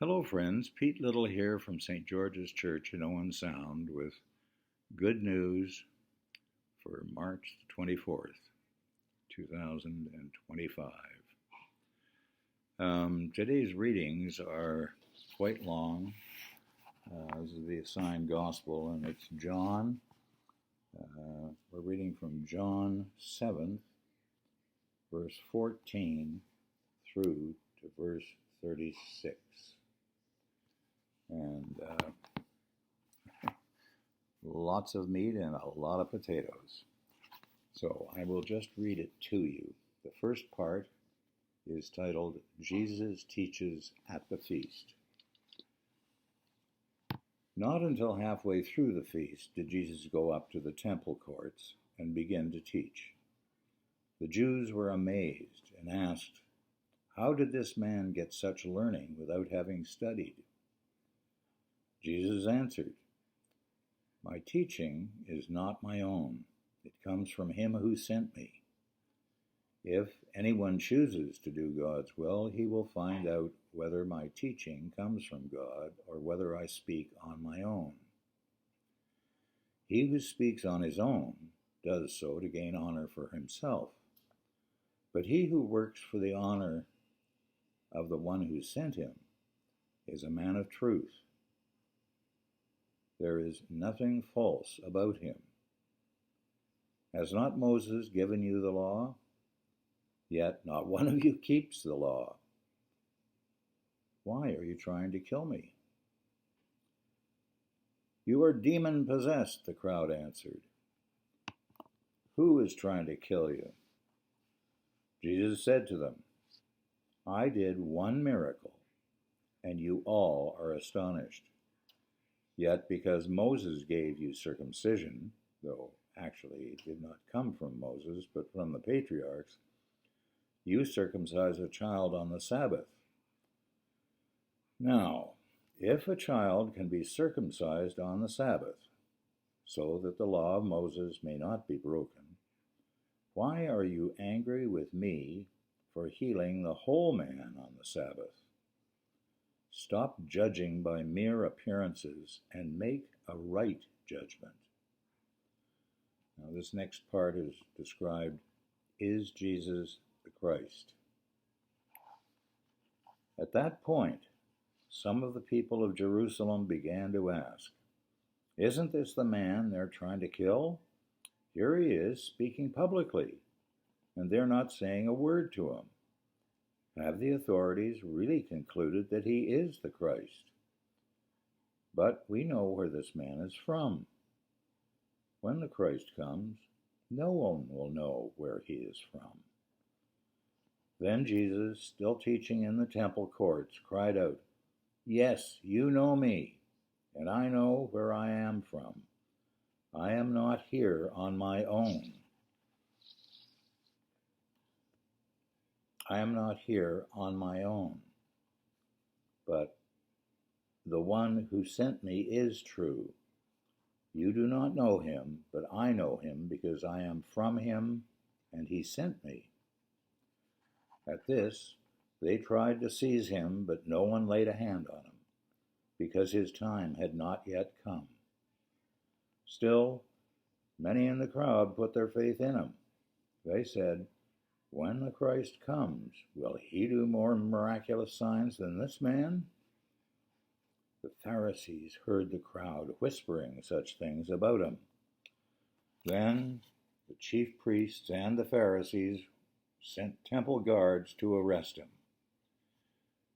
Hello, friends. Pete Little here from St. George's Church in Owen Sound with good news for March 24th, 2025. Today's readings are quite long. This is the assigned gospel, and it's John. We're reading from John 7, verse 14 through to verse 36. And lots of meat and a lot of potatoes. So I will just read it to you. The first part is titled, Jesus Teaches at the Feast. Not until halfway through the feast did Jesus go up to the temple courts and begin to teach. The Jews were amazed and asked, "How did this man get such learning without having studied?" Jesus answered, "My teaching is not my own. It comes from him who sent me. If anyone chooses to do God's will, he will find out whether my teaching comes from God or whether I speak on my own. He who speaks on his own does so to gain honor for himself. But he who works for the honor of the one who sent him is a man of truth. There is nothing false about him. Has not Moses given you the law? Yet not one of you keeps the law. Why are you trying to kill me?" "You are demon-possessed," the crowd answered. "Who is trying to kill you?" Jesus said to them, "I did one miracle, and you all are astonished. Yet because Moses gave you circumcision, though actually it did not come from Moses, but from the patriarchs, you circumcise a child on the Sabbath. Now, if a child can be circumcised on the Sabbath, so that the law of Moses may not be broken, why are you angry with me for healing the whole man on the Sabbath? Stop judging by mere appearances and make a right judgment." Now, this next part is described, is Jesus the Christ? At that point, some of the people of Jerusalem began to ask, "Isn't this the man they're trying to kill? Here he is speaking publicly, and they're not saying a word to him. Have the authorities really concluded that he is the Christ? But we know where this man is from. When the Christ comes, no one will know where he is from." Then Jesus, still teaching in the temple courts, cried out, "Yes, you know me, and I know where I am from. I am not here on my own. But the one who sent me is true. You do not know him, but I know him because I am from him, and he sent me." At this, they tried to seize him, but no one laid a hand on him, because his time had not yet come. Still, many in the crowd put their faith in him. They said, "When the Christ comes, will he do more miraculous signs than this man?" The Pharisees heard the crowd whispering such things about him. Then the chief priests and the Pharisees sent temple guards to arrest him.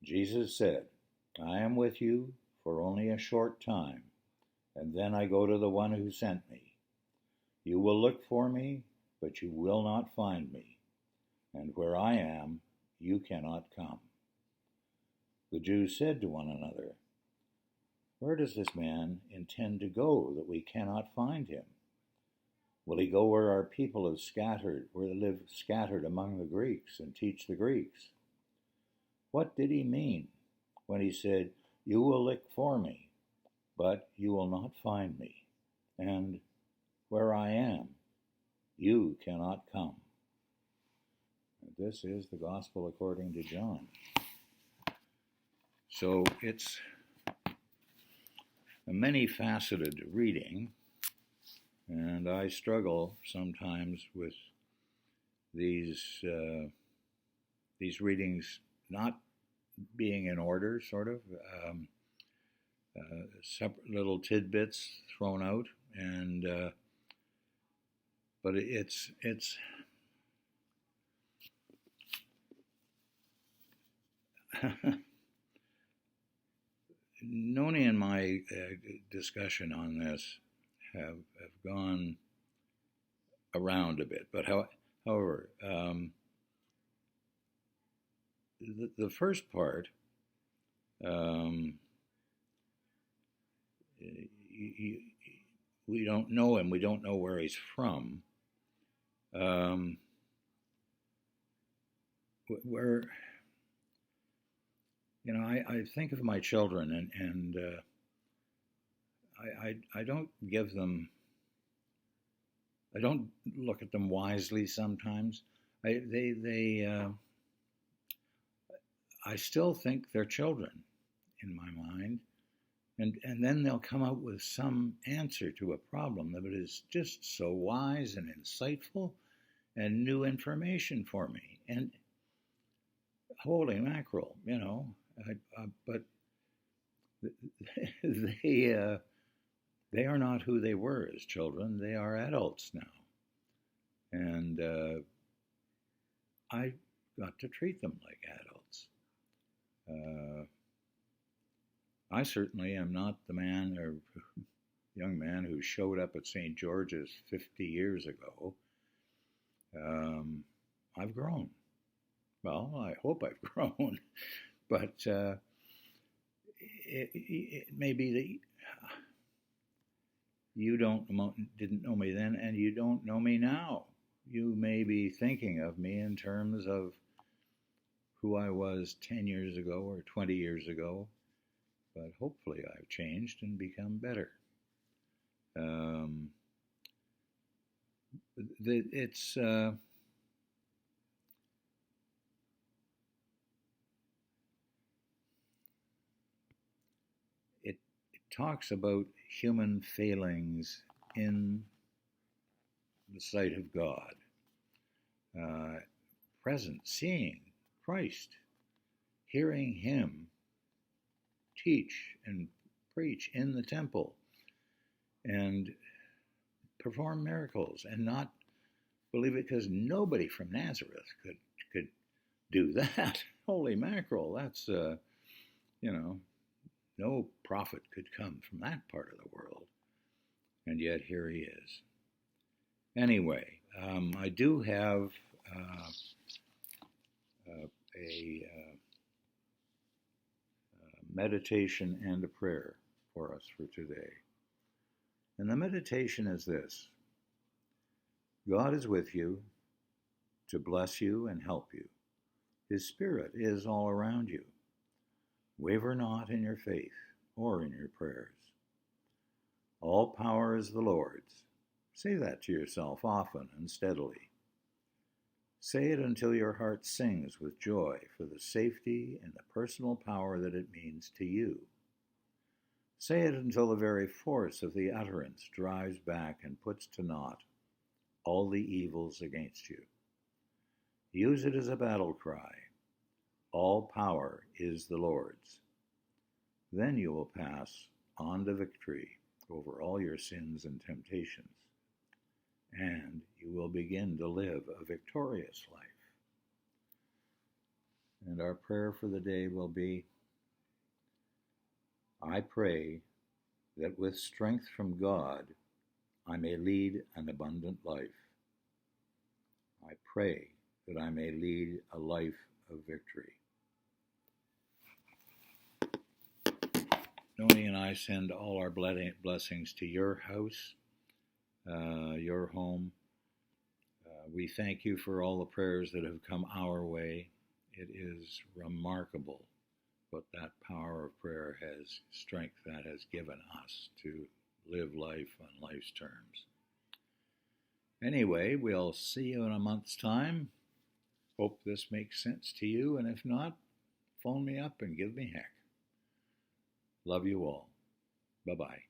Jesus said, "I am with you for only a short time, and then I go to the one who sent me. You will look for me, but you will not find me, and where I am, you cannot come." The Jews said to one another, "Where does this man intend to go that we cannot find him? Will he go where our people live scattered among the Greeks, and teach the Greeks? What did he mean when he said, 'You will look for me, but you will not find me, and where I am, you cannot come'?" And this is the gospel according to John. So it's a many-faceted reading, and I struggle sometimes with these readings not being in order, sort of separate little tidbits thrown out, and but it's Noni and my discussion on this have gone around a bit, but however, the first part, we don't know him, we don't know where he's from. Where I think of my children, and I don't give them. I don't look at them wisely sometimes. I still think they're children in my mind, and then they'll come out with some answer to a problem that is just so wise and insightful and new information for me. And holy mackerel, but they are not who they were as children. They are adults now, and I got to treat them like adults. I certainly am not the man or young man who showed up at St. George's 50 years ago. I've grown. Well, I hope I've grown, but it may be that you didn't know me then, and you don't know me now. You may be thinking of me in terms of who I was 10 years ago or 20 years ago, but hopefully I've changed and become better. It talks about human failings in the sight of God, present, seeing Christ, hearing him teach and preach in the temple and perform miracles, and not believe it because nobody from Nazareth could do that. Holy mackerel, that's no prophet could come from that part of the world, and yet here he is. Anyway, I do have a meditation and a prayer for us for today. And the meditation is this: God is with you to bless you and help you. His Spirit is all around you. Waver not in your faith or in your prayers. All power is the Lord's. Say that to yourself often and steadily. Say it until your heart sings with joy for the safety and the personal power that it means to you. Say it until the very force of the utterance drives back and puts to naught all the evils against you. Use it as a battle cry. All power is the Lord's. Then you will pass on to victory over all your sins and temptations, and you will begin to live a victorious life. And our prayer for the day will be, I pray that with strength from God, I may lead an abundant life. I pray that I may lead a life of victory. Noni and I send all our blessings to your house, your home. We thank you for all the prayers that have come our way. It is remarkable what that power of prayer has, strength that has given us to live life on life's terms. Anyway, we'll see you in a month's time. Hope this makes sense to you, and if not, phone me up and give me heck. Love you all. Bye-bye.